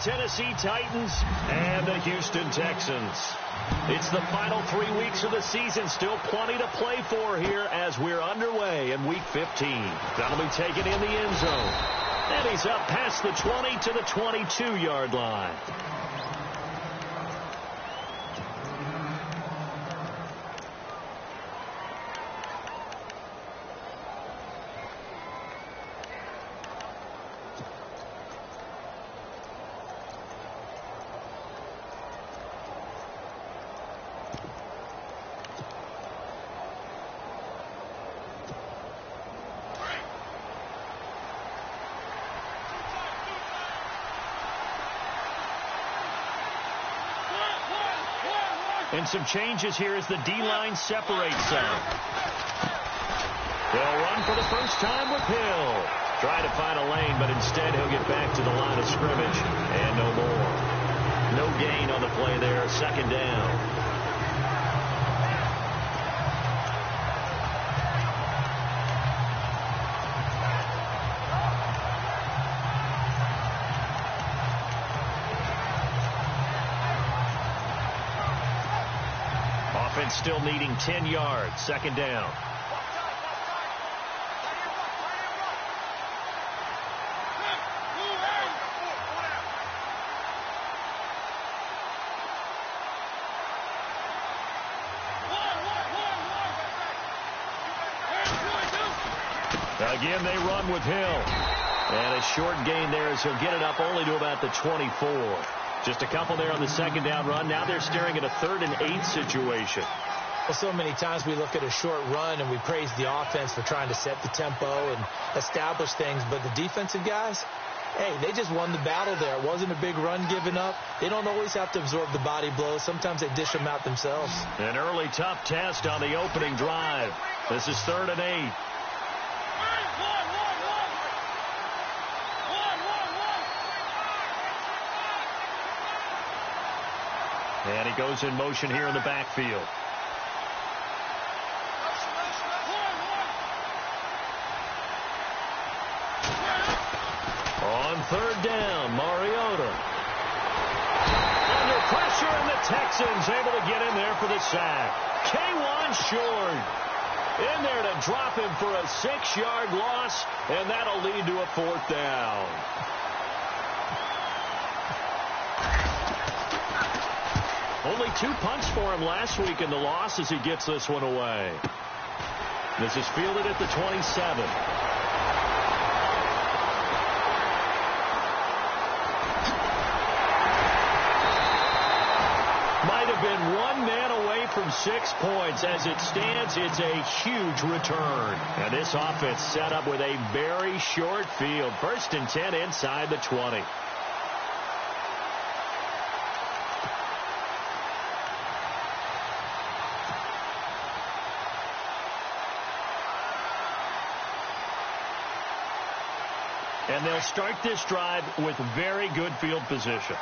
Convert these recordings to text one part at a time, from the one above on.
Tennessee Titans and the Houston Texans. It's the final 3 weeks of the season. Still plenty to play for here as we're underway in Week 15. That'll be taken in the end zone. And he's up past the 20 to the 22-yard line. And some changes here as the D-line separates some. They'll run for the first time with Hill. Try to find a lane, but instead he'll get back to the line of scrimmage. And no more. No gain on the play there. Second down. Still needing 10 yards. Second down. Again, they run with Hill. And a short gain there as he'll get it up only to about the 24. Just a couple there on the second down run. Now they're staring at a 3rd and 8 situation. Well, so many times we look at a short run and we praise the offense for trying to set the tempo and establish things. But the defensive guys, hey, they just won the battle there. It wasn't a big run given up. They don't always have to absorb the body blows. Sometimes they dish them out themselves. An early tough test on the opening drive. This is 3rd and 8. And he goes in motion here in the backfield. On 3rd down, Mariota. Under pressure, and the Texans able to get in there for the sack. K1 short. In there to drop him for a 6-yard loss, and that'll lead to a 4th down. Only 2 punts for him last week in the loss as he gets this one away. This is fielded at the 27. Might have been 1 man away from 6 points. As it stands, it's a huge return. And this offense set up with a very short field. 1st and 10 inside the 20. And they'll start this drive with very good field position.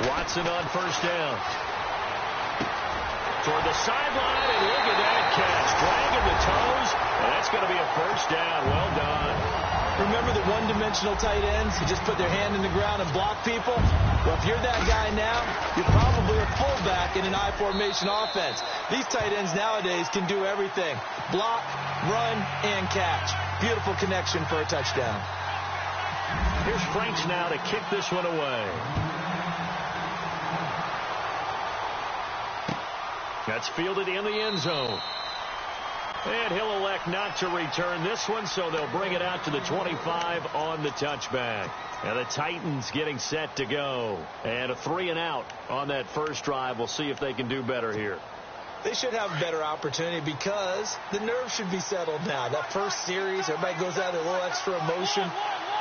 Watson on 1st down. Toward the sideline, and look at that catch. Dragging the toes, and that's going to be a 1st down. Well done. Remember the one-dimensional tight ends who just put their hand in the ground and block people? Well, if you're that guy now, you're probably a fullback in an I formation offense. These tight ends nowadays can do everything. Block, run, and catch. Beautiful connection for a touchdown. Here's Franks now to kick this one away. That's fielded in the end zone. And he'll elect not to return this one, so they'll bring it out to the 25 on the touchback. And the Titans getting set to go. And a 3 and out on that first drive. We'll see if they can do better here. They should have a better opportunity because the nerves should be settled now. That first series, everybody goes out with a little extra emotion.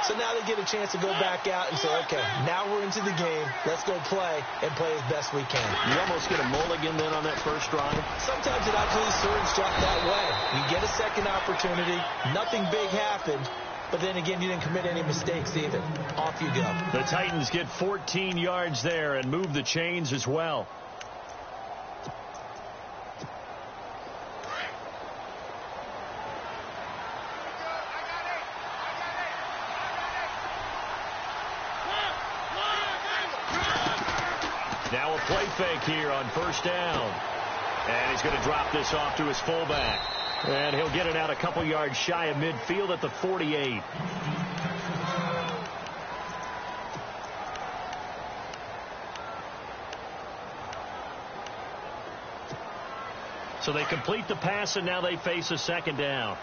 So now they get a chance to go back out and say, okay, now we're into the game. Let's go play and play as best we can. You almost get a mulligan then on that first drive? Sometimes it actually serves just that way. You get a second opportunity. Nothing big happened. But then again, you didn't commit any mistakes either. Off you go. The Titans get 14 yards there and move the chains as well. play fake here on first down. And he's going to drop this off to his fullback. And he'll get it out a couple yards shy of midfield at the 48. So they complete the pass, and now they face a second down.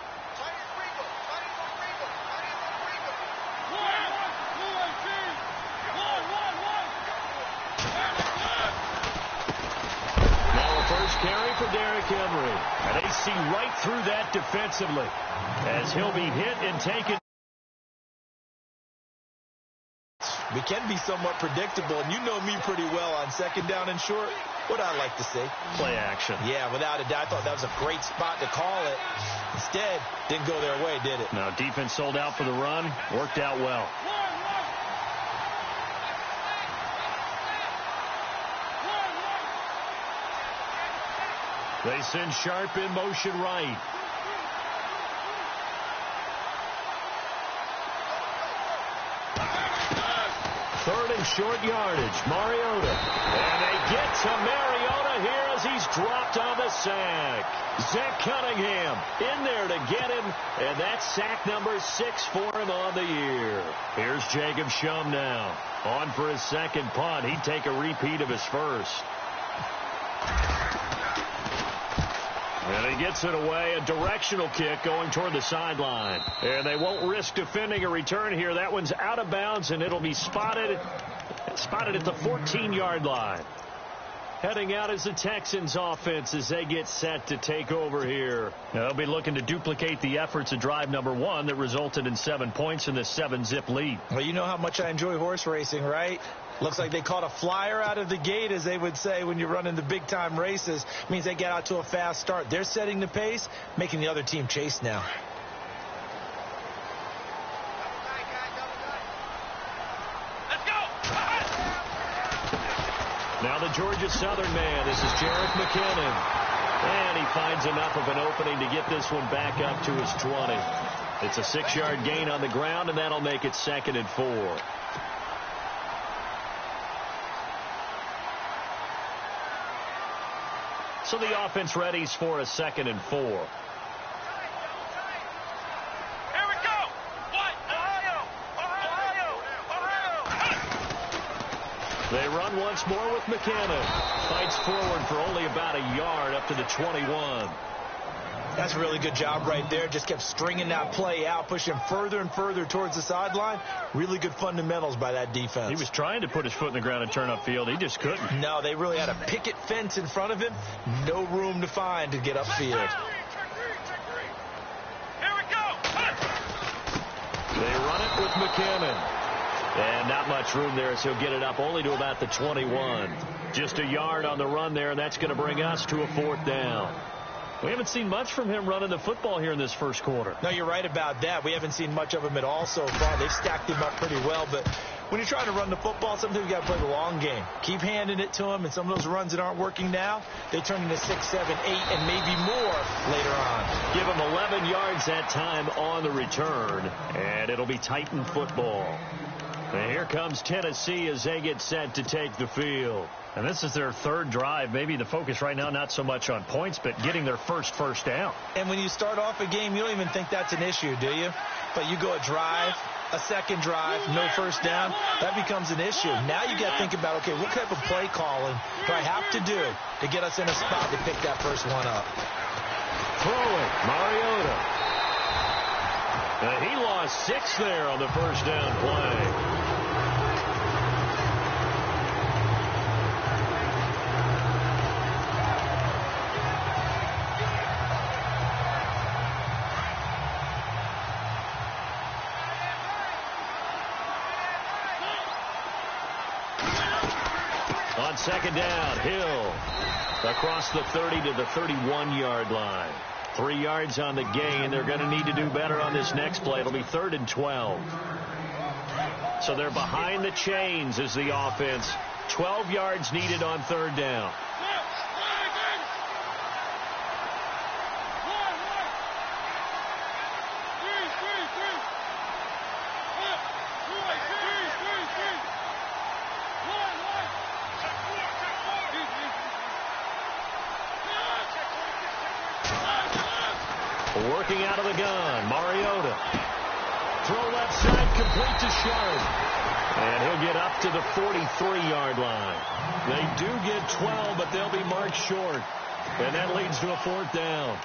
Carry for Derrick Henry. And they see right through that defensively as he'll be hit and taken. We can be somewhat predictable, and you know me pretty well on second down and short. What I like to see. Play action. Yeah, without a doubt. I thought that was a great spot to call it. Instead, didn't go their way, did it? No, defense sold out for the run. Worked out well. They send Sharp in motion right. Third and short yardage. Mariota. And they get to Mariota here as he's dropped on the sack. Zach Cunningham in there to get him. And that's sack number 6 for him on the year. Here's Jacob Shum now. On for his second punt. He'd take a repeat of his first. And he gets it away, a directional kick going toward the sideline. And they won't risk defending a return here. That one's out of bounds, and it'll be spotted at the 14-yard line. Heading out is the Texans offense as they get set to take over here. They'll be looking to duplicate the efforts of drive number 1 that resulted in 7 points in this 7-zip lead. Well, you know how much I enjoy horse racing, right? Looks like they caught a flyer out of the gate, as they would say when you're running the big-time races. Means they get out to a fast start. They're setting the pace, making the other team chase now. Let's go! Now the Georgia Southern man. This is Jerick McKinnon. And he finds enough of an opening to get this one back up to his 20. It's a 6-yard gain on the ground, and that'll make it 2nd and 4. So the offense readies for a 2nd and 4. Here we go! What? Ohio! They run once more with McKinnon. Fights forward for only about a yard up to the 21. That's a really good job right there. Just kept stringing that play out, pushing further and further towards the sideline. Really good fundamentals by that defense. He was trying to put his foot in the ground and turn upfield. He just couldn't. No, they really had a picket fence in front of him. No room to find to get upfield. Here we go! They run it with McKinnon. And not much room there, so he'll get it up only to about the 21. Just a yard on the run there, and that's going to bring us to a 4th down. We haven't seen much from him running the football here in this first quarter. No, you're right about that. We haven't seen much of him at all so far. They've stacked him up pretty well, but when you're trying to run the football, sometimes you got to play the long game. Keep handing it to him, and some of those runs that aren't working now, they turn into 6, 7, 8, and maybe more later on. Give him 11 yards that time on the return, and it'll be Titan football. And here comes Tennessee as they get set to take the field. And this is their 3rd drive. Maybe the focus right now not so much on points, but getting their first down. And when you start off a game, you don't even think that's an issue, do you? But you go a drive, a second drive, no first down, that becomes an issue. Now you got to think about, okay, what type of play calling do I have to do to get us in a spot to pick that first one up? Throwing, Mariota. He lost 6 there on the first down play. On second down, Hill across the 30 to the 31-yard line. 3 yards on the gain. They're going to need to do better on this next play. It'll be 3rd and 12. So they're behind the chains as the offense. 12 yards needed on 3rd down. Working out of the gun, Mariota. Throw left side, complete to Sharp. And he'll get up to the 43-yard line. They do get 12, but they'll be marked short. And that leads to a 4th down.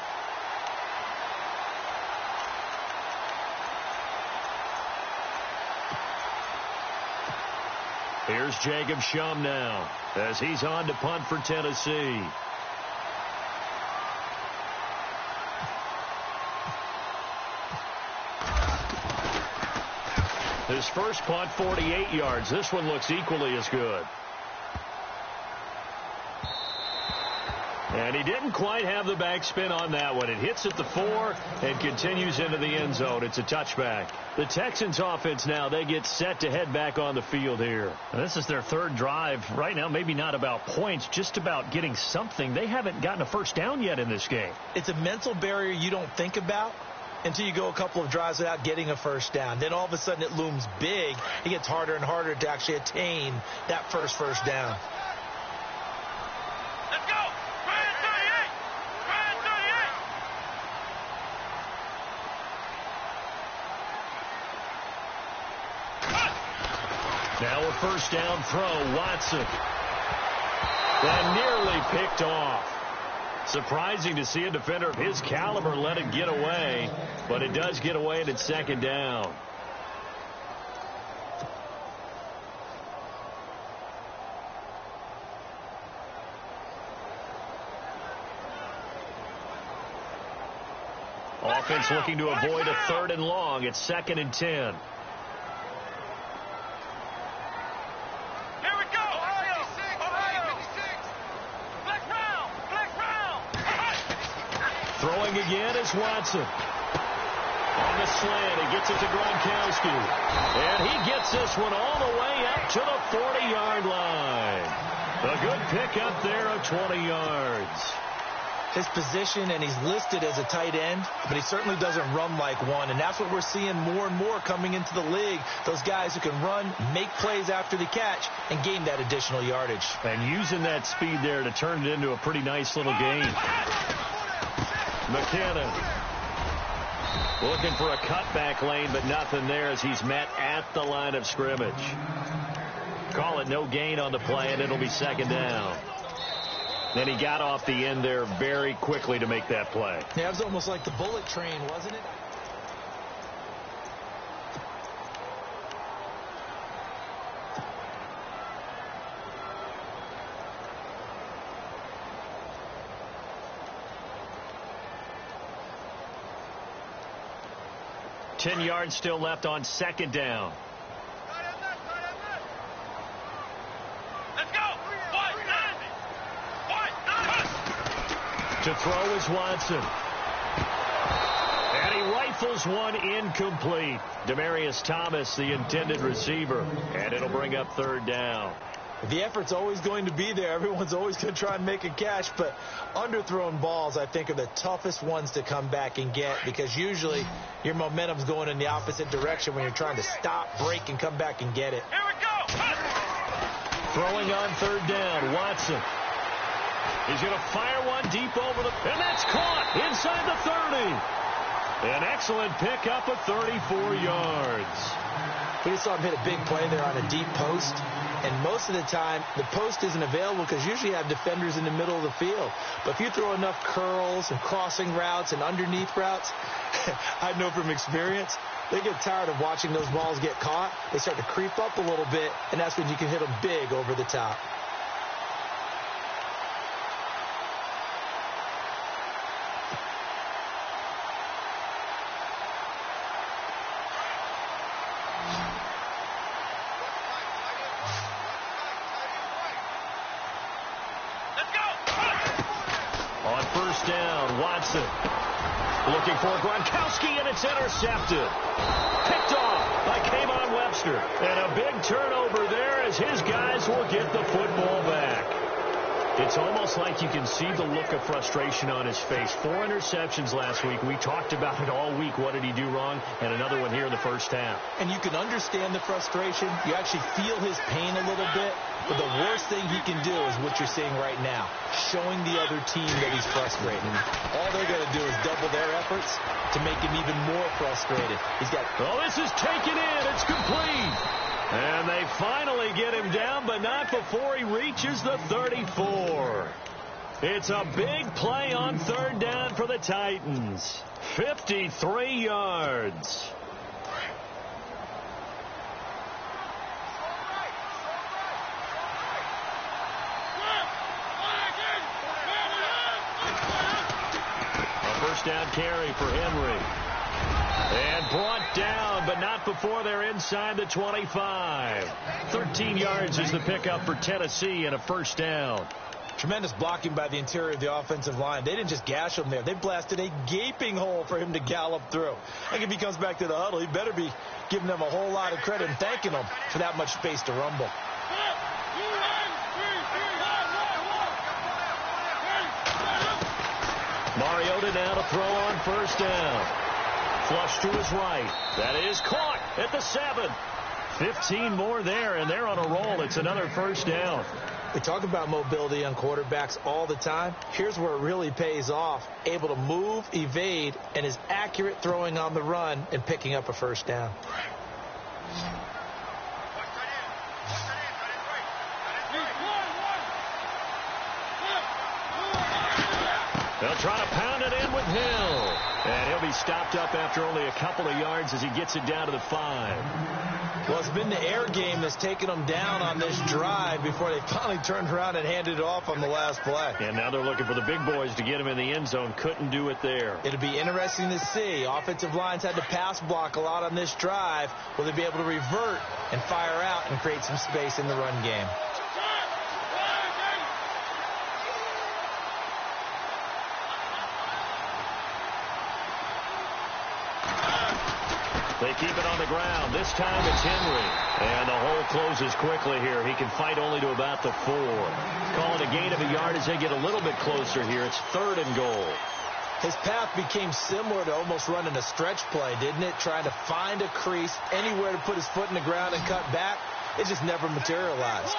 Here's Jacob Shum now as he's on to punt for Tennessee. His first punt, 48 yards. This one looks equally as good. And he didn't quite have the backspin on that one. It hits at the 4 and continues into the end zone. It's a touchback. The Texans offense now, they get set to head back on the field here. This is their 3rd drive. Right now, maybe not about points, just about getting something. They haven't gotten a first down yet in this game. It's a mental barrier you don't think about until you go a couple of drives without getting a first down. Then all of a sudden it looms big. It gets harder and harder to actually attain that first down. Let's go! Brand 38! Brand 38! Now a first down throw, Watson. And nearly picked off. Surprising to see a defender of his caliber let it get away, but it does get away and it's 2nd down. Offense looking to avoid a 3rd and long. It's 2nd and 10. Throwing again is Watson. On the slant, he gets it to Gronkowski. And he gets this one all the way up to the 40-yard line. A good pickup there of 20 yards. His position, and he's listed as a tight end, but he certainly doesn't run like one. And that's what we're seeing more and more coming into the league. Those guys who can run, make plays after the catch, and gain that additional yardage. And using that speed there to turn it into a pretty nice little game. McKinnon looking for a cutback lane, but nothing there as he's met at the line of scrimmage. Call it no gain on the play, and it'll be 2nd down. Then he got off the end there very quickly to make that play. Yeah, it was almost like the bullet train, wasn't it? Ten yards still left on 2nd down. Let's go! To throw is Watson. And he rifles one incomplete. Demaryius Thomas, the intended receiver. And it'll bring up 3rd down. The effort's always going to be there. Everyone's always going to try and make a catch, but underthrown balls, I think, are the toughest ones to come back and get because usually your momentum's going in the opposite direction when you're trying to stop, break, and come back and get it. Here we go! Throwing on 3rd down, Watson. He's going to fire one deep over the... And that's caught inside the 30. An excellent pickup of 34 yards. We just saw him hit a big play there on a deep post. And most of the time, the post isn't available because usually you have defenders in the middle of the field. But if you throw enough curls and crossing routes and underneath routes, I know from experience, they get tired of watching those balls get caught. They start to creep up a little bit, and that's when you can hit them big over the top. Looking for Gronkowski, and it's intercepted. Picked off by Kayvon Webster. And a big turnover there as his guys will get the football back. It's almost like you can see the look of frustration on his face. 4 interceptions last week. We talked about it all week. What did he do wrong? And another one here in the first half. And you can understand the frustration. You actually feel his pain a little bit. But the worst thing he can do is what you're seeing right now, showing the other team that he's frustrated. All they're going to do is double their efforts to make him even more frustrated. He's got... Oh, this is taken in. It's complete. And they finally get him down, but not before he reaches the 34. It's a big play on third down for the Titans. 53 yards. First down carry for Henry. And brought down, but not before they're inside the 25. 13 yards is the pickup for Tennessee and a first down. Tremendous blocking by the interior of the offensive line. They didn't just gash him there. They blasted a gaping hole for him to gallop through. I think if he comes back to the huddle, he better be giving them a whole lot of credit and thanking them for that much space to rumble. Mariota now to throw on first down. Flush to his right. That is caught at the 7. 15 more there, and they're on a roll. It's another first down. We talk about mobility on quarterbacks all the time. Here's where it really pays off. Able to move, evade, and is accurate throwing on the run and picking up a first down. They'll try to pound it in with Hill. And he'll be stopped up after only a couple of yards as he gets it down to the 5. Well, it's been the air game that's taken them down on this drive before they finally turned around and handed it off on the last play. And now they're looking for the big boys to get him in the end zone. Couldn't do it there. It'll be interesting to see. Offensive lines had to pass block a lot on this drive. Will they be able to revert and fire out and create some space in the run game? They keep it on the ground. This time it's Henry. And the hole closes quickly here. He can fight only to about the 4. Calling a gain of a yard as they get a little bit closer here. It's 3rd and goal. His path became similar to almost running a stretch play, didn't it? Trying to find a crease, anywhere to put his foot in the ground and cut back. It just never materialized.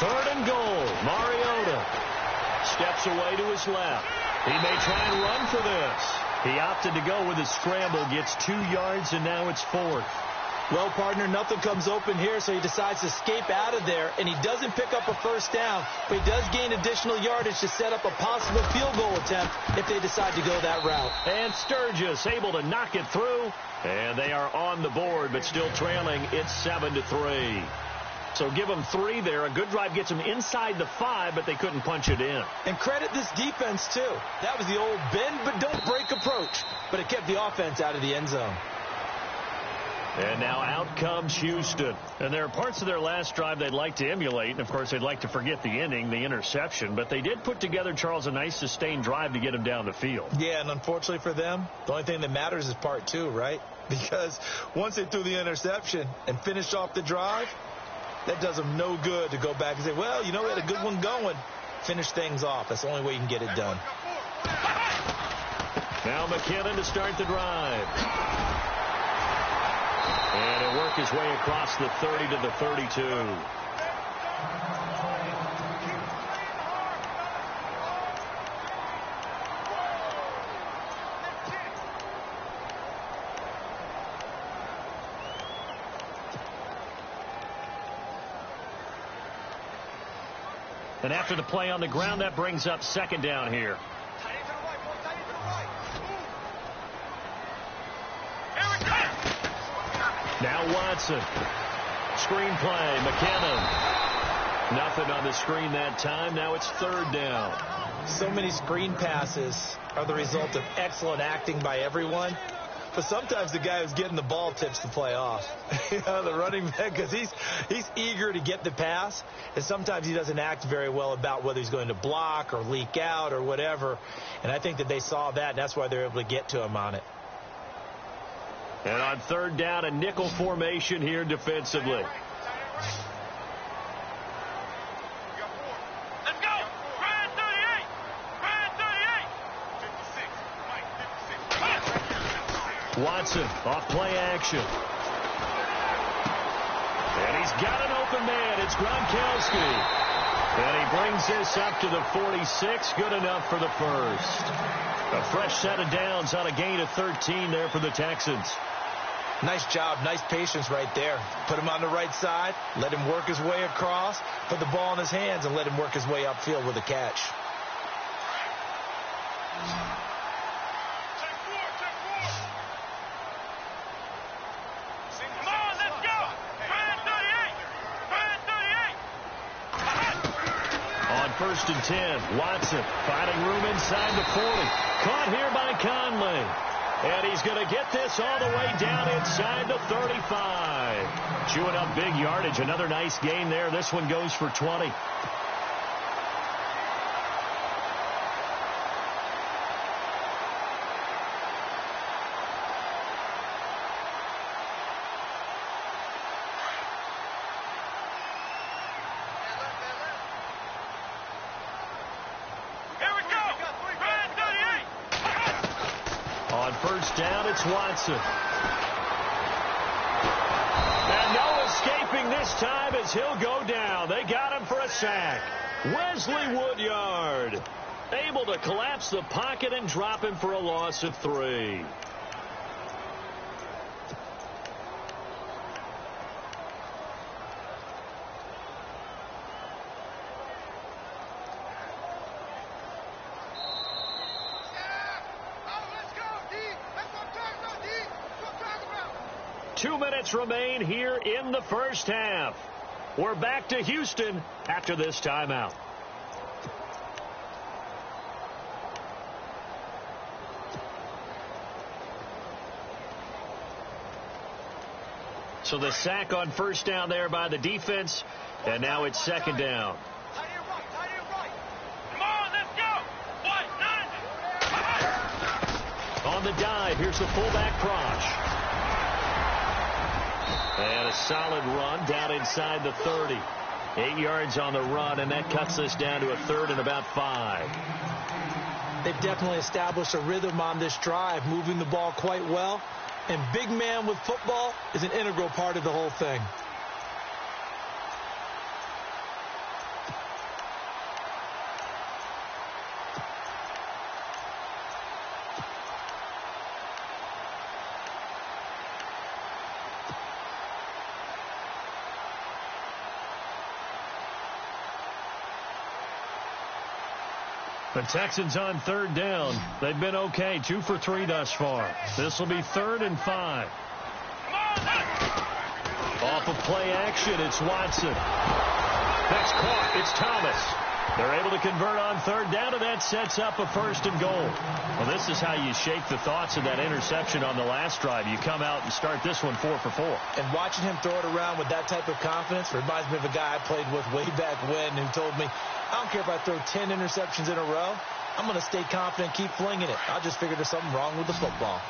Third and goal. Mariota steps away to his left. He may try and run for this. He opted to go with his scramble, gets 2 yards, and now it's 4th. Well, partner, nothing comes open here, so he decides to escape out of there, and he doesn't pick up a first down, but he does gain additional yardage to set up a possible field goal attempt if they decide to go that route. And Sturgis able to knock it through, and they are on the board, but still trailing. It's 7-3. So give them 3 there. A good drive gets them inside the 5, but they couldn't punch it in. And credit this defense, too. That was the old bend but don't break approach, but it kept the offense out of the end zone. And now out comes Houston. And there are parts of their last drive they'd like to emulate. And, of course, they'd like to forget the ending, the interception. But they did put together, Charles, a nice sustained drive to get him down the field. Yeah, and unfortunately for them, the only thing that matters is part 2, right? Because once they threw the interception and finished off the drive, that does them no good to go back and say, well, you know, we had a good one going. Finish things off. That's the only way you can get it done. Now McKinnon to start the drive. And it worked his way across the 30 to the 32. And after the play on the ground, that brings up 2nd down here. Now Watson. Screen play. McKinnon. Nothing on the screen that time. Now it's 3rd down. So many screen passes are the result of excellent acting by everyone. But sometimes the guy who's getting the ball tips the play off. You know, the running back, because he's eager to get the pass. And sometimes he doesn't act very well about whether he's going to block or leak out or whatever. And I think that they saw that, and that's why they're able to get to him on it. And on 3rd down, a nickel formation here defensively. Watson off play action. And he's got an open man. It's Gronkowski. And he brings this up to the 46. Good enough for the first. A fresh set of downs on a gain of 13 there for the Texans. Nice job. Nice patience right there. Put him on the right side. Let him work his way across. Put the ball in his hands and let him work his way upfield with a catch. First and 10. Watson finding room inside the 40. Caught here by Conley. And he's going to get this all the way down inside the 35. Chewing up big yardage. Another nice gain there. This one goes for 20. First down, it's Watson. And no escaping this time as he'll go down. They got him for a sack. Wesley Woodyard able to collapse the pocket and drop him for a loss of 3. Remain here in the first half. We're back to Houston after this timeout. So the sack on first down there by the defense, and now it's second down. Come on, let's go. On the dive, here's the fullback Prosh. And a solid run down inside the 30. 8 yards on the run, and that cuts us down to a third and about 5. They've definitely established a rhythm on this drive, moving the ball quite well. And big man with football is an integral part of the whole thing. The Texans on third down. They've been okay. 2 for 3 thus far. This will be 3rd and 5. Off of play action, it's Watson. That's caught. It's Thomas. They're able to convert on third down, and that sets up a 1st and goal. Well, this is how you shake the thoughts of that interception on the last drive. You come out and start this one 4 for 4. And watching him throw it around with that type of confidence reminds me of a guy I played with way back when who told me, I don't care if I throw 10 interceptions in a row. I'm going to stay confident, keep flinging it. I just figured there's something wrong with the football.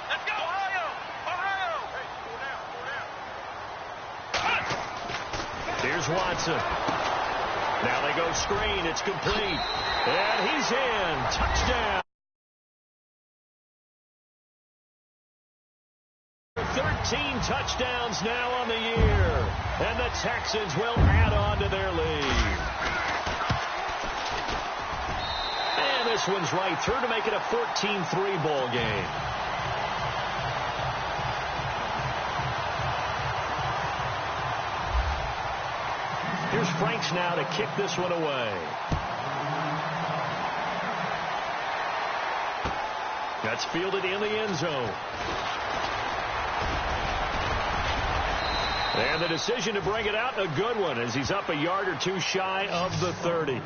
Let's go, Ohio! Here's Watson. Now they go screen. It's complete. And he's in. Touchdown. 13 touchdowns now on the year. And the Texans will add on to their lead. And this one's right through to make it a 14-3 ball game. Here's Franks now to kick this one away. That's fielded in the end zone. And the decision to bring it out, a good one, as he's up a yard or two shy of the 30.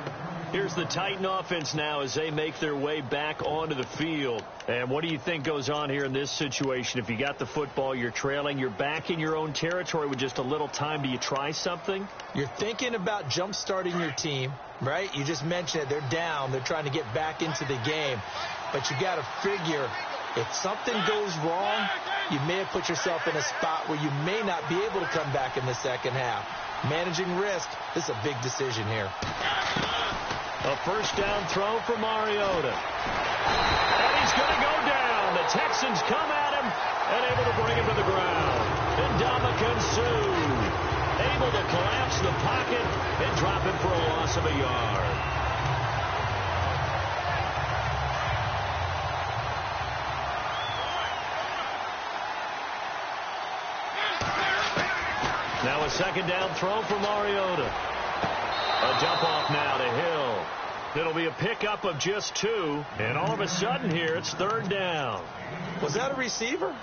Here's the Titan offense now as they make their way back onto the field. And what do you think goes on here in this situation? If you got the football, you're trailing, you're back in your own territory with just a little time. Do you try something? You're thinking about jump-starting your team, right? You just mentioned it. They're down. They're trying to get back into the game. But you got to figure if something goes wrong, you may have put yourself in a spot where you may not be able to come back in the second half. Managing risk, this is a big decision here. A first down throw for Mariota. And he's going to go down. The Texans come at him and able to bring him to the ground. And Ndamukong Suh able to collapse the pocket and drop him for a loss of a yard. Now a second down throw for Mariota. A dump off now to Hill. It'll be a pickup of just 2. And all of a sudden here, it's third down. Was that a receiver?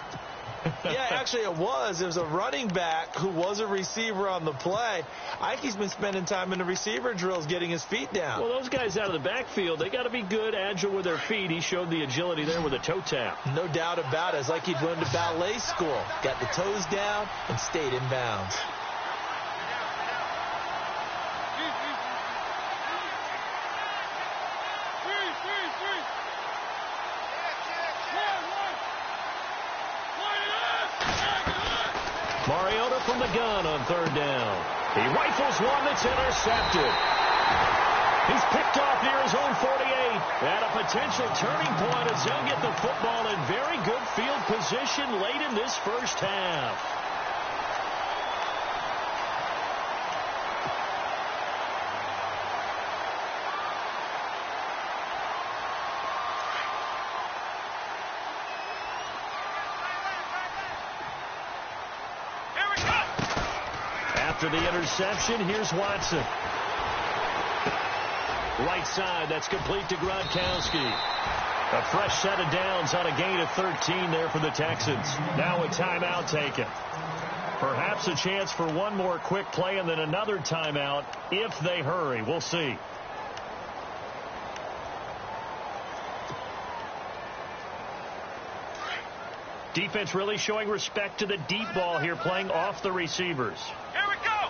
Yeah, actually it was. It was a running back who was a receiver on the play. I think he's been spending time in the receiver drills getting his feet down. Well, those guys out of the backfield, they got to be good, agile with their feet. He showed the agility there with a toe tap. No doubt about it. It's like he'd went to ballet school. Got the toes down and stayed in bounds. Mariota from the gun on third down. He rifles one that's intercepted. He's picked off near his own 48. At a potential turning point as he'll get the football in very good field position late in this first half. After the interception, here's Watson. Right side, that's complete to Gronkowski. A fresh set of downs on a gain of 13 there for the Texans. Now a timeout taken. Perhaps a chance for one more quick play and then another timeout if they hurry. We'll see. Defense really showing respect to the deep ball here, playing off the receivers. Here we go.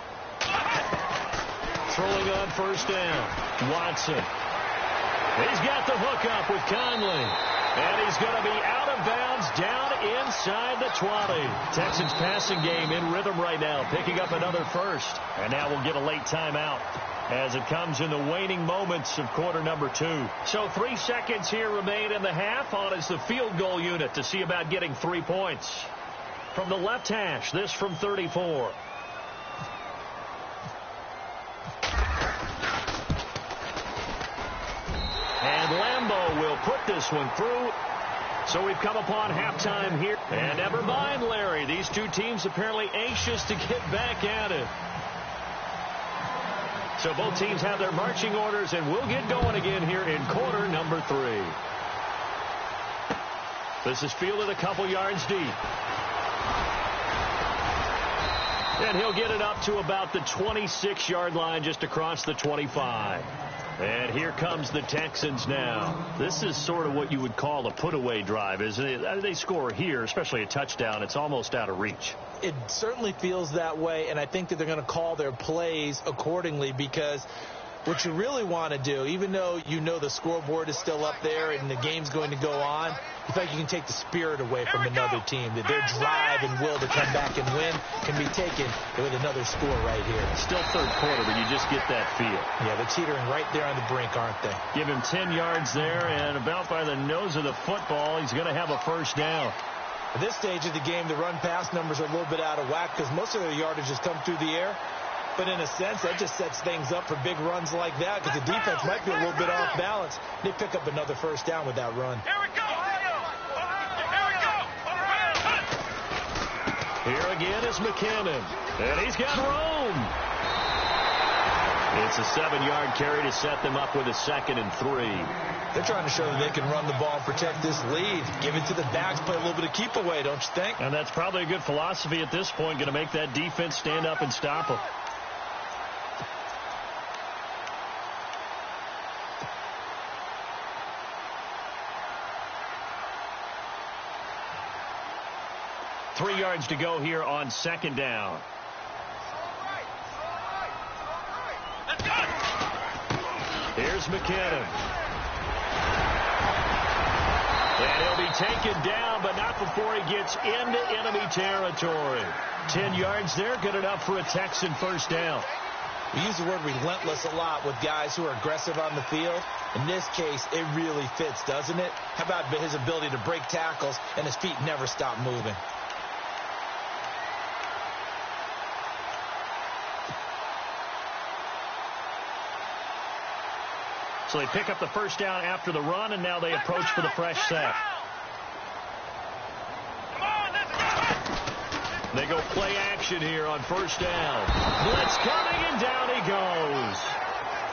Throwing on first down. Watson. He's got the hook up with Conley. And he's going to be out of bounds down inside the 20. Texans passing game in rhythm right now, picking up another first. And now we'll get a late timeout as it comes in the waning moments of quarter number 2. So 3 seconds here remain in the half. On is the field goal unit to see about getting 3 points. From the left hash, this from 34. And Lambeau will put this one through. So we've come upon halftime here. And never mind, Larry. These two teams apparently anxious to get back at it. So both teams have their marching orders, and we'll get going again here in quarter number 3. This is fielded a couple yards deep. And he'll get it up to about the 26-yard line, just across the 25. And here comes the Texans now. This is sort of what you would call a put-away drive, isn't it? They score here, especially a touchdown. It's almost out of reach. It certainly feels that way, and I think that they're going to call their plays accordingly, because what you really want to do, even though you know the scoreboard is still up there and the game's going to go on, you think you can take the spirit away from another team, that their drive and will to come back and win can be taken with another score right here. Still third quarter, but you just get that feel. Yeah, they're teetering right there on the brink, aren't they? Give him 10 yards there, and about by the nose of the football, he's going to have a first down. At this stage of the game, the run-pass numbers are a little bit out of whack because most of their yardage has come through the air. But in a sense, that just sets things up for big runs like that because the defense might be a little bit off balance. They pick up another first down with that run. Here we go. Here again is McKinnon. And he's got room. It's a 7-yard carry to set them up with a 2nd and 3. They're trying to show that they can run the ball and protect this lead. Give it to the backs, play a little bit of keep away, don't you think? And that's probably a good philosophy at this point, going to make that defense stand up and stop them. Three yards to go here on 2nd down. Here's McKinnon. And he'll be taken down, but not before he gets into enemy territory. 10 yards there, good enough for a Texan first down. We use the word relentless a lot with guys who are aggressive on the field. In this case, it really fits, doesn't it? How about his ability to break tackles and his feet never stop moving? So they pick up the first down after the run, and now they approach for the fresh set. They go play action here on first down. Blitz coming, and down he goes.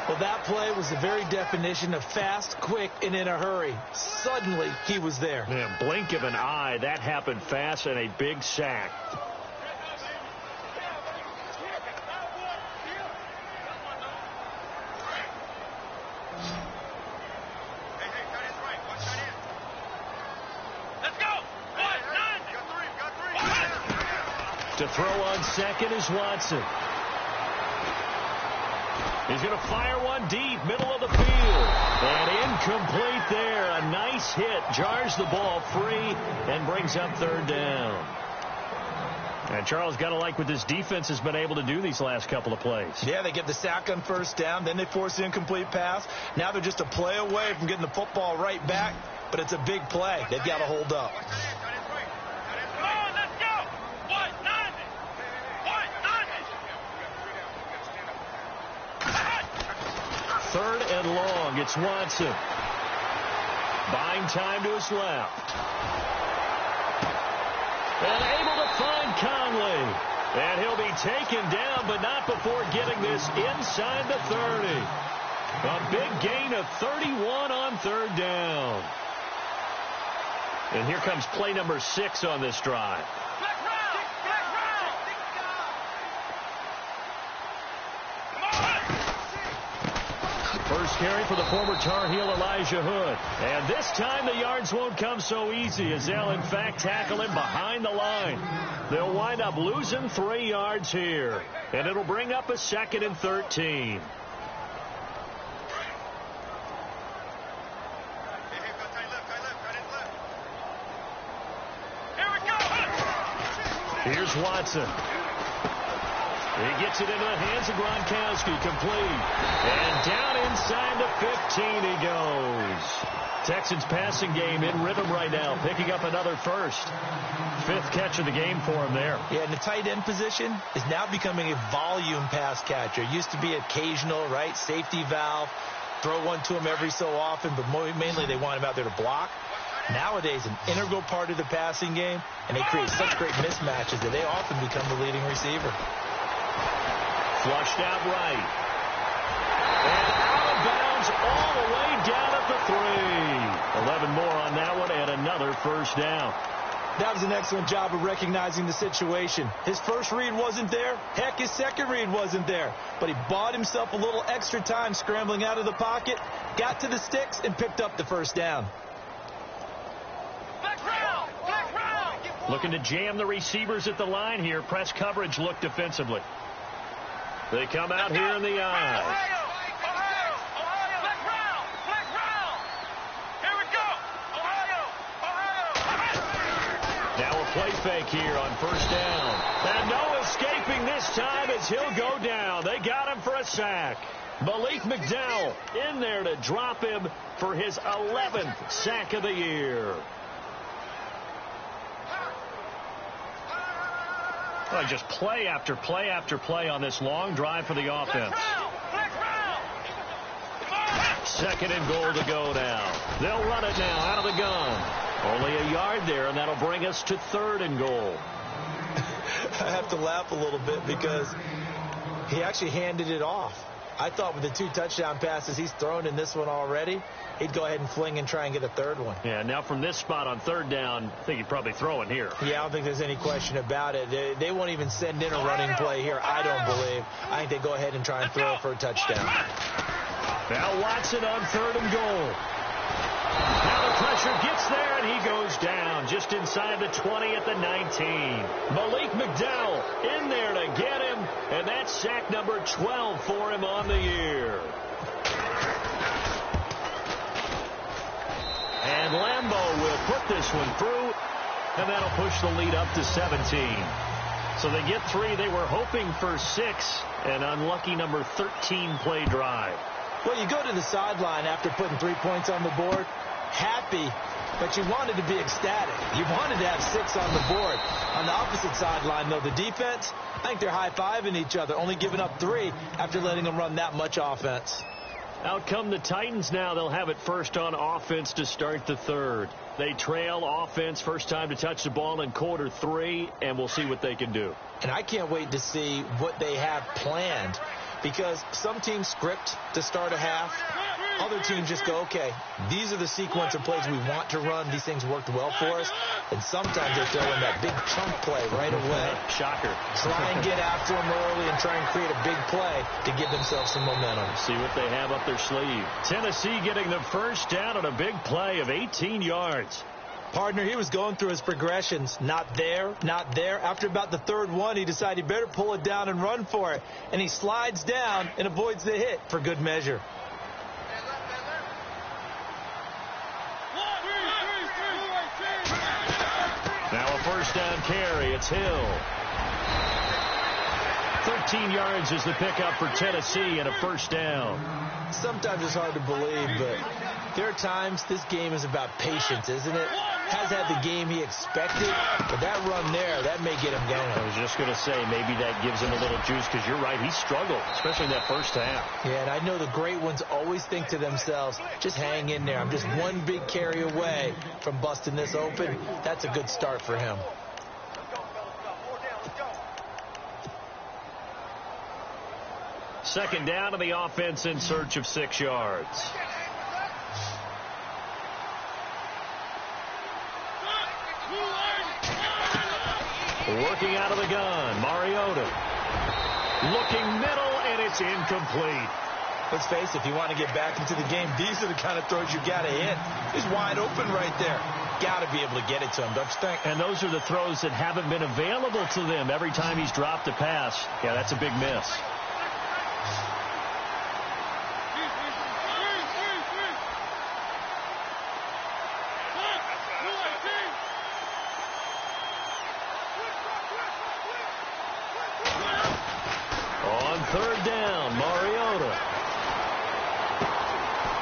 Well, that play was the very definition of fast, quick, and in a hurry. Suddenly, he was there. Man, blink of an eye, that happened fast, and a big sack. To throw on second is Watson. He's going to fire one deep, middle of the field. And incomplete there. A nice hit. Jars the ball free and brings up third down. And Charles, got to like what this defense has been able to do these last couple of plays. Yeah, they get the sack on first down. Then they force the incomplete pass. Now they're just a play away from getting the football right back. But it's a big play. They've got to hold up. Third and long. It's Watson. Buying time to his left. And able to find Conley. And he'll be taken down, but not before getting this inside the 30. A big gain of 31 on third down. And here comes play number 6 on this drive. First carry for the former Tar Heel Elijah Hood. And this time the yards won't come so easy as they'll in fact tackle him behind the line. They'll wind up losing 3 yards here. And it'll bring up a 2nd and 13. Here's Watson. He gets it into the hands of Gronkowski, complete. And down inside the 15 he goes. Texans passing game in rhythm right now, picking up another first. 5th catch of the game for him there. Yeah, and the tight end position is now becoming a volume pass catcher. It used to be occasional, right? Safety valve. Throw one to him every so often, but mainly they want him out there to block. Nowadays, an integral part of the passing game, and they create such great mismatches that they often become the leading receiver. Flushed out right. And out of bounds all the way down at the 3. 11 more on that one and another first down. That was an excellent job of recognizing the situation. His first read wasn't there. Heck, his second read wasn't there. But he bought himself a little extra time scrambling out of the pocket, got to the sticks, and picked up the first down. Looking to jam the receivers at the line here. Press coverage look defensively. They come out here in the eye. Now a play fake here on first down. And no escaping this time as he'll go down. They got him for a sack. Malik McDowell in there to drop him for his 11th sack of the year. Well, just play after play after play on this long drive for the offense. 2nd and goal to go now. They'll run it now out of the gun. Only a yard there, and that'll bring us to 3rd and goal. I have to laugh a little bit because he actually handed it off. I thought with the 2 touchdown passes he's thrown in this one already, he'd go ahead and fling and try and get a 3rd one. Yeah, now from this spot on 3rd down, I think he'd probably throw it here. Yeah, I don't think there's any question about it. They won't even send in a running play here, I don't believe. I think they go ahead and try and throw it for a touchdown. Now Watson on 3rd and goal. Now the pressure gets there, and he goes down just inside the 20 at the 19. Malik McDowell in there to get him, and that's sack number 12 for him on the year. And Lambeau will put this one through, and that'll push the lead up to 17. So they get 3. They were hoping for 6. An unlucky number 13 play drive. Well, you go to the sideline after putting 3 points on the board, happy, but you wanted to be ecstatic. You wanted to have 6 on the board. On the opposite sideline, though, the defense, I think they're high-fiving each other, only giving up 3 after letting them run that much offense. Out come the Titans now. They'll have it first on offense to start the third. They trail offense, first time to touch the ball in quarter 3, and we'll see what they can do. And I can't wait to see what they have planned, because some teams script to start a half. Other teams just go, okay, these are the sequence of plays we want to run. These things worked well for us. And sometimes they throw in that big chunk play right away. Shocker. Try and get after them early and try and create a big play to give themselves some momentum. See what they have up their sleeve. Tennessee getting the first down on a big play of 18 yards. Partner, he was going through his progressions. Not there, not there. After about the third one, he decided he better pull it down and run for it. And he slides down and avoids the hit for good measure. Now a first down carry. It's Hill. 13 yards is the pickup for Tennessee and a first down. Sometimes it's hard to believe, but there are times this game is about patience, isn't it? Has had the game he expected, but that run there, that may get him going. I was just going to say, maybe that gives him a little juice, because you're right, he struggled, especially in that first half. Yeah, and I know the great ones always think to themselves, just hang in there. I'm just one big carry away from busting this open. That's a good start for him. Second down to the offense in search of 6 yards. Working out of the gun, Mariota. Looking middle, and it's incomplete. Let's face it, if you want to get back into the game, these are the kind of throws you got to hit. He's wide open right there. Got to be able to get it to him, don't you think? And those are the throws that haven't been available to them every time he's dropped a pass. Yeah, that's a big miss. Third down, Mariota.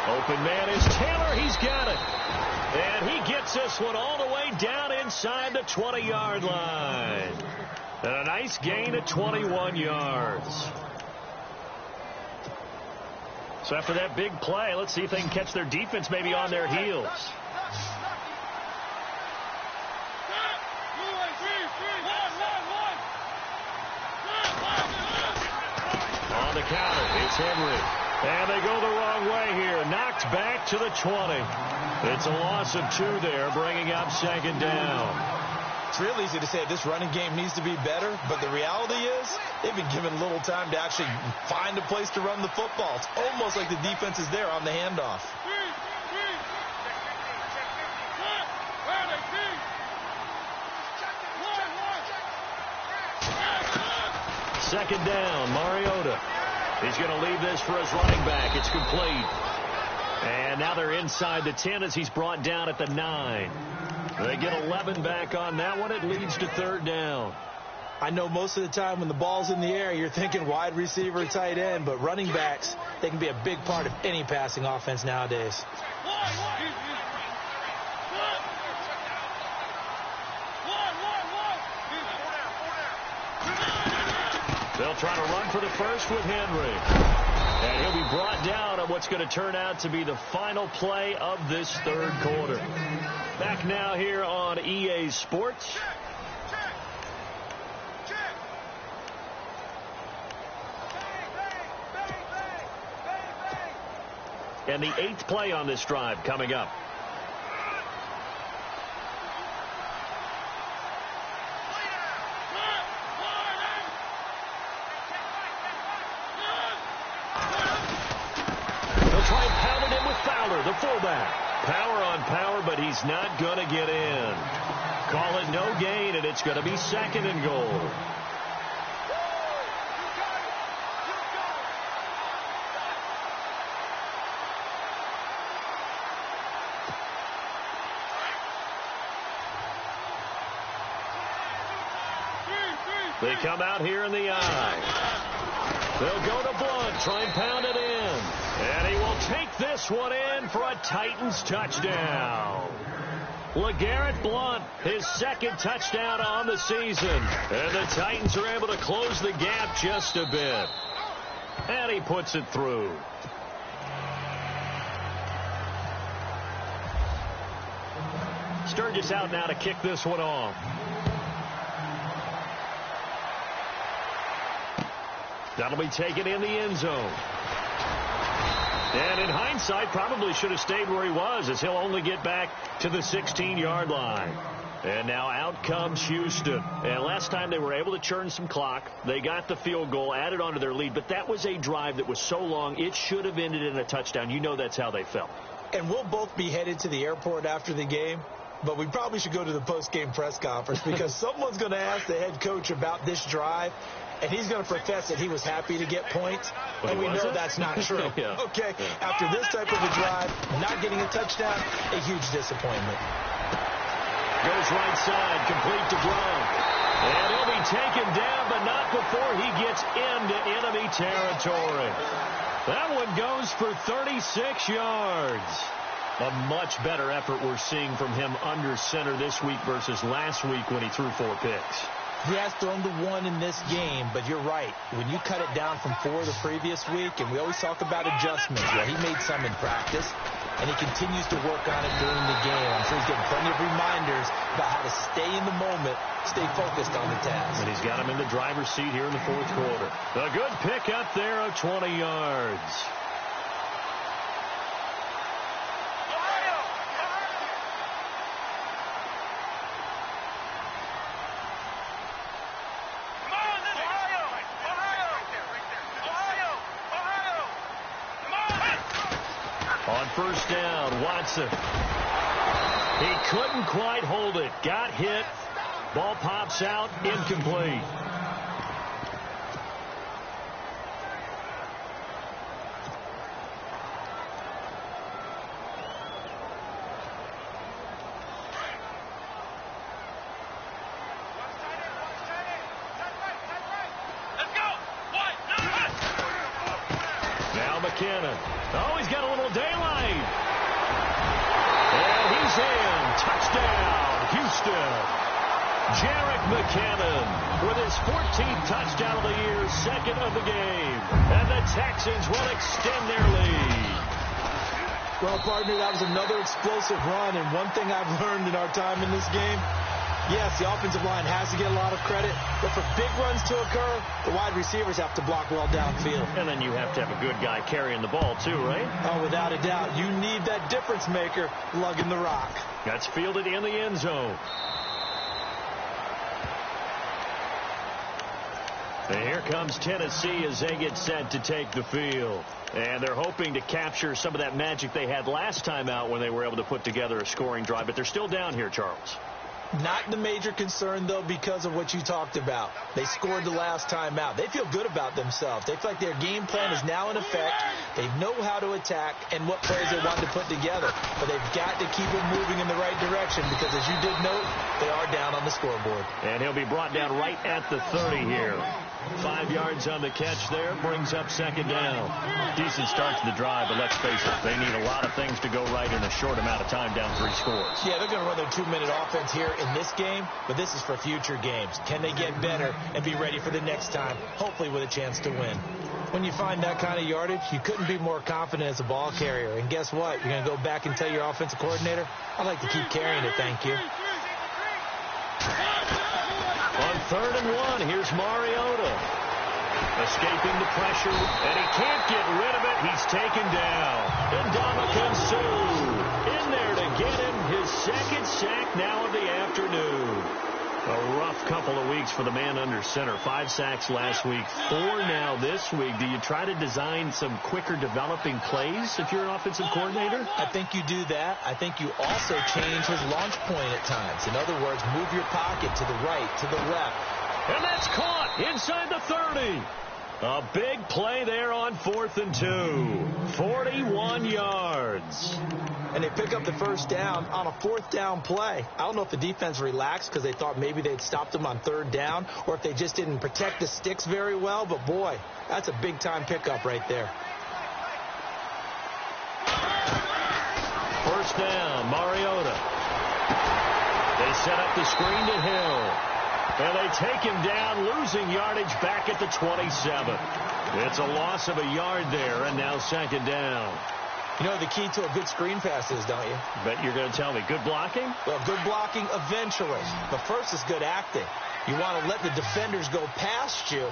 Open man is Taylor. He's got it. And he gets this one all the way down inside the 20-yard line. And a nice gain of 21 yards. So after that big play, let's see if they can catch their defense maybe on their heels. On the counter, it's Henry. And they go the wrong way here. Knocked back to the 20. It's a loss of 2 there, bringing up second down. It's real easy to say this running game needs to be better, but the reality is they've been given little time to actually find a place to run the football. It's almost like the defense is there on the handoff. Second down, Mariota. He's going to leave this for his running back. It's complete. And now they're inside the 10 as he's brought down at the 9. They get 11 back on that one. It leads to third down. I know most of the time when the ball's in the air, you're thinking wide receiver, tight end, but running backs, they can be a big part of any passing offense nowadays. They'll try to run for the first with Henry. And he'll be brought down on what's going to turn out to be the final play of this third quarter. Back now here on EA Sports. And the 8th play on this drive coming up. The fullback. Power on power, but he's not going to get in. Call it no gain, and it's going to be second and goal. They come out here in the eye. They'll go to Blunt, try and pound it in. And he will take this one in for a Titans touchdown. LeGarrette Blunt, his second touchdown on the season. And the Titans are able to close the gap just a bit. And he puts it through. Sturgis out now to kick this one off. That'll be taken in the end zone. And in hindsight, probably should have stayed where he was, as he'll only get back to the 16-yard line. And now out comes Houston. And last time they were able to churn some clock. They got the field goal, added on to their lead. But that was a drive that was so long, it should have ended in a touchdown. You know that's how they felt. And we'll both be headed to the airport after the game. But we probably should go to the post-game press conference because someone's going to ask the head coach about this drive. And he's going to profess that he was happy to get points. But we know that's not true. Yeah. Okay, after this type of a drive, not getting a touchdown, a huge disappointment. Goes right side, complete to Gronk. And he'll be taken down, but not before he gets into enemy territory. That one goes for 36 yards. A much better effort we're seeing from him under center this week versus last week when he threw 4 picks. He has thrown to 1 in this game, but you're right. When you cut it down from 4 the previous week, and we always talk about adjustments, well, he made some in practice, and he continues to work on it during the game. I'm sure he's getting plenty of reminders about how to stay in the moment, stay focused on the task. And he's got him in the driver's seat here in the 4th quarter. A good pickup there of 20 yards. On first down, Watson. He couldn't quite hold it. Got hit. Ball pops out, incomplete. Now McKinnon. Oh, he's got a little daylight. And he's in. Touchdown, Houston. Jarek McKinnon with his 14th touchdown of the year, second of the game. And the Texans will extend their lead. Well, partner, that was another explosive run, and one thing I've learned in our time in this game, yes, the offensive line has to get a lot of credit, but for big runs to occur, the wide receivers have to block well downfield. And then you have to have a good guy carrying the ball, too, right? Oh, without a doubt. You need that difference maker lugging the rock. That's fielded in the end zone. And here comes Tennessee as they get set to take the field. And they're hoping to capture some of that magic they had last time out when they were able to put together a scoring drive. But they're still down here, Charles. Not the major concern, though, because of what you talked about. They scored the last time out. They feel good about themselves. They feel like their game plan is now in effect. They know how to attack and what plays they want to put together. But they've got to keep it moving in the right direction because, as you did note, they are down on the scoreboard. And he'll be brought down right at the 30 here. 5 yards on the catch there, brings up second down. Decent start to the drive, but let's face it, they need a lot of things to go right in a short amount of time, down 3 scores. Yeah, they're going to run their 2-minute offense here in this game, but this is for future games. Can they get better and be ready for the next time, hopefully with a chance to win? When you find that kind of yardage, you couldn't be more confident as a ball carrier. And guess what? You're going to go back and tell your offensive coordinator, I'd like to keep carrying it, thank you. On 3rd and 1, here's Mariota. Escaping the pressure, and he can't get rid of it. He's taken down. And Ndamukong Suh in there to get him his second sack now of the afternoon. A rough couple of weeks for the man under center. 5 sacks last week, 4 now this week. Do you try to design some quicker developing plays if you're an offensive coordinator? I think you do that. I think you also change his launch point at times. In other words, move your pocket to the right, to the left. And that's caught inside the 30. A big play there on 4th and 2. 41 yards. And they pick up the first down on a 4th down play. I don't know if the defense relaxed because they thought maybe they'd stopped them on 3rd down or if they just didn't protect the sticks very well. But, boy, that's a big-time pickup right there. First down, Mariota. They set up the screen to Hill. And they take him down, losing yardage back at the 27. It's a loss of a yard there, and now 2nd down. You know the key to a good screen pass is, don't you? Bet you're going to tell me. Good blocking? Well, good blocking eventually. But first is good acting. You want to let the defenders go past you,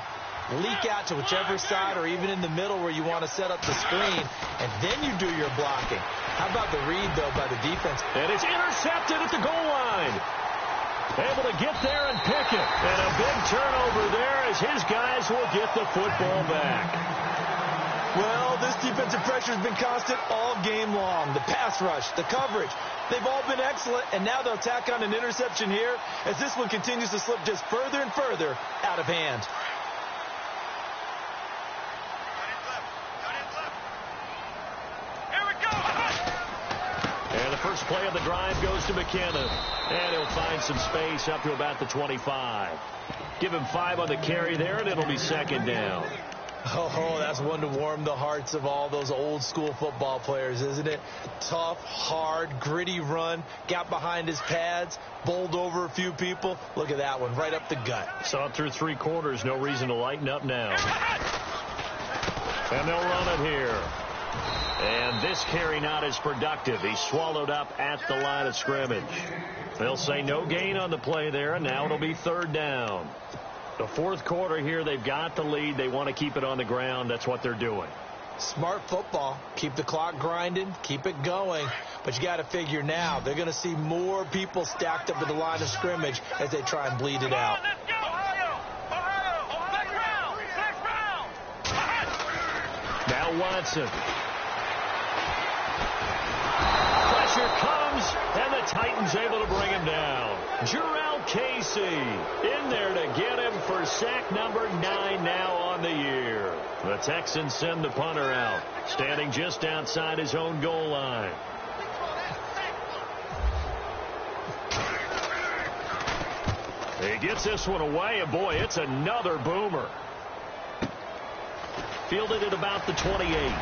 leak out to whichever side or even in the middle where you want to set up the screen, and then you do your blocking. How about the read, though, by the defense? And it's intercepted at the goal line. Able to get there and pick it. And a big turnover there as his guys will get the football back. Well, this defensive pressure has been constant all game long. The pass rush, the coverage, they've all been excellent, and now they'll tack on an interception here as this one continues to slip just further and further out of hand. First play of the drive goes to McKinnon. And he'll find some space up to about the 25. Give him 5 on the carry there, and it'll be 2nd down. Oh, that's one to warm the hearts of all those old school football players, isn't it? Tough, hard, gritty run. Got behind his pads, bowled over a few people. Look at that one, right up the gut. Saw it through 3 quarters. No reason to lighten up now. And they'll run it here. And this carry not as productive. He's swallowed up at the line of scrimmage. They'll say no gain on the play there, and now it'll be 3rd down. The 4th quarter here, they've got the lead. They want to keep it on the ground. That's what they're doing. Smart football. Keep the clock grinding. Keep it going. But you got to figure now, they're going to see more people stacked up at the line of scrimmage as they try and bleed it out. Now Watson. Pressure comes, and the Titans able to bring him down. Jarrell Casey in there to get him for sack number 9 now on the year. The Texans send the punter out, standing just outside his own goal line. He gets this one away, and boy, it's another boomer. Fielded at about the 28.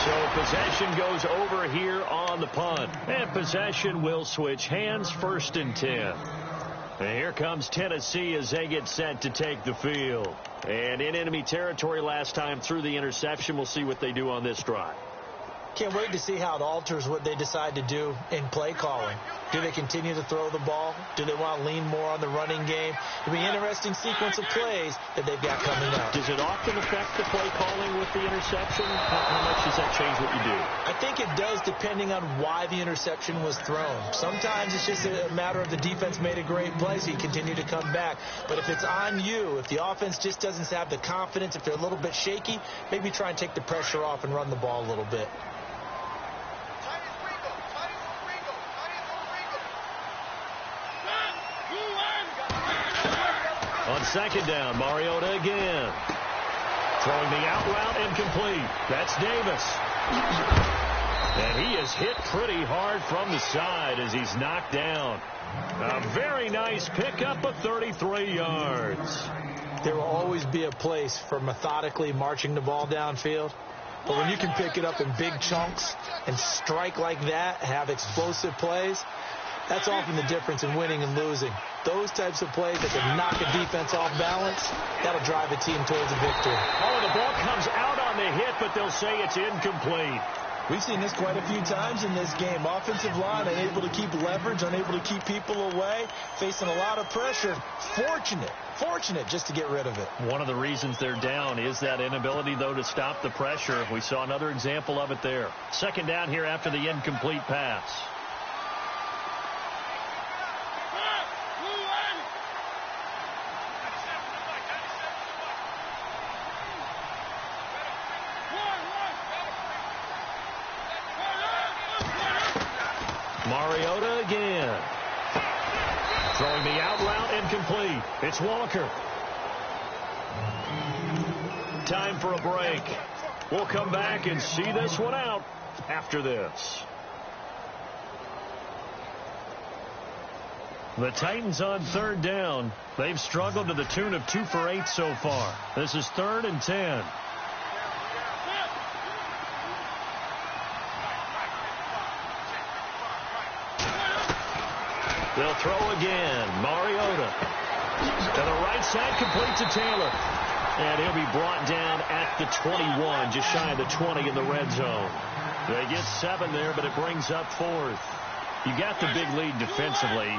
So possession goes over here on the punt. And possession will switch hands, 1st and 10. And here comes Tennessee as they get set to take the field. And in enemy territory last time through the interception. We'll see what they do on this drive. Can't wait to see how it alters what they decide to do in play calling. Do they continue to throw the ball? Do they want to lean more on the running game? It'll be an interesting sequence of plays that they've got coming up. Does it often affect the play calling with the interception? How much does that change what you do? I think it does, depending on why the interception was thrown. Sometimes it's just a matter of the defense made a great play, so you continue to come back. But if it's on you, if the offense just doesn't have the confidence, if they're a little bit shaky, maybe try and take the pressure off and run the ball a little bit. On 2nd down, Mariota again. Throwing the out route incomplete. That's Davis. And he is hit pretty hard from the side as he's knocked down. A very nice pickup of 33 yards. There will always be a place for methodically marching the ball downfield. But when you can pick it up in big chunks and strike like that, have explosive plays, that's often the difference in winning and losing. Those types of plays that can knock a defense off balance, that'll drive a team towards a victory. Oh, the ball comes out on the hit, but they'll say it's incomplete. We've seen this quite a few times in this game. Offensive line unable to keep leverage, unable to keep people away, facing a lot of pressure. Fortunate just to get rid of it. One of the reasons they're down is that inability, though, to stop the pressure. We saw another example of it there. 2nd down here after the incomplete pass. Mariota again. Throwing the out route incomplete. It's Walker. Time for a break. We'll come back and see this one out after this. The Titans on third down. They've struggled to the tune of 2 for 8 so far. This is 3rd and 10. They'll throw again. Mariota. To the right side, complete to Taylor. And he'll be brought down at the 21, just shy of the 20 in the red zone. They get 7 there, but it brings up 4th. You got the big lead defensively.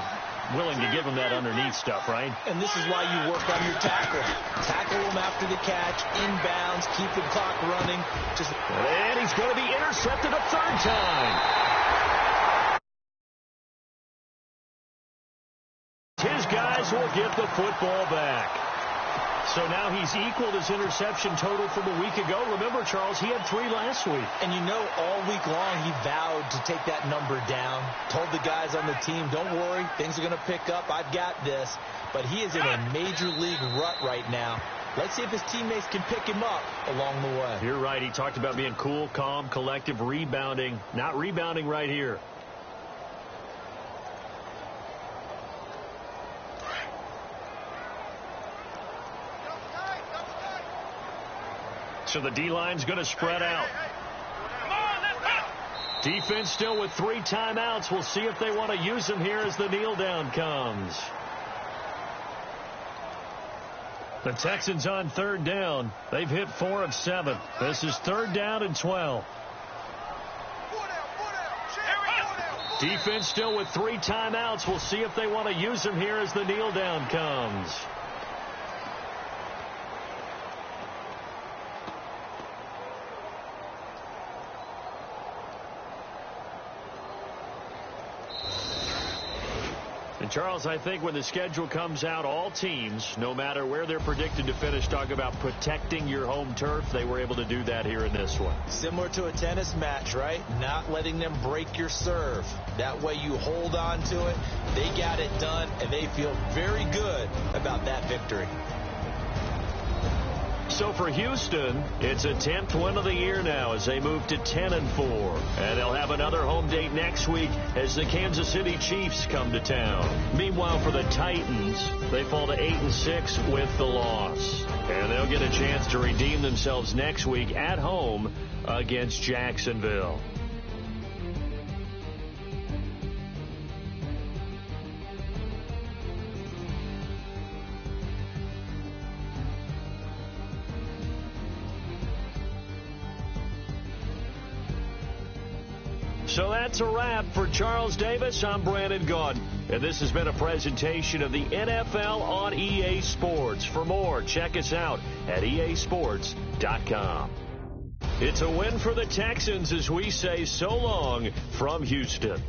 Willing to give him that underneath stuff, right? And this is why you work on your tackle. Tackle him after the catch, inbounds, keep the clock running. And he's going to be intercepted a 3rd time. His guys will get the football back. So now he's equaled his interception total from a week ago. Remember, Charles, he had 3 last week. And you know, all week long he vowed to take that number down. Told the guys on the team, don't worry, things are going to pick up. I've got this. But he is in a major league rut right now. Let's see if his teammates can pick him up along the way. You're right. He talked about being cool, calm, collective, rebounding. Not rebounding right here. So the D-line's going to spread out. Defense still with 3 timeouts. We'll see if they want to use them here as the kneel down comes. The Texans on third down. They've hit 4 of 7. This is 3rd down and 12. Defense still with 3 timeouts. We'll see if they want to use them here as the kneel down comes. And, Charles, I think when the schedule comes out, all teams, no matter where they're predicted to finish, talk about protecting your home turf. They were able to do that here in this one. Similar to a tennis match, right? Not letting them break your serve. That way you hold on to it. They got it done, and they feel very good about that victory. So for Houston, it's a 10th win of the year now as they move to 10-4. And they'll have another home date next week as the Kansas City Chiefs come to town. Meanwhile, for the Titans, they fall to 8-6 with the loss. And they'll get a chance to redeem themselves next week at home against Jacksonville. So that's a wrap. For Charles Davis, I'm Brandon Gaudin. And this has been a presentation of the NFL on EA Sports. For more, check us out at easports.com. It's a win for the Texans as we say so long from Houston.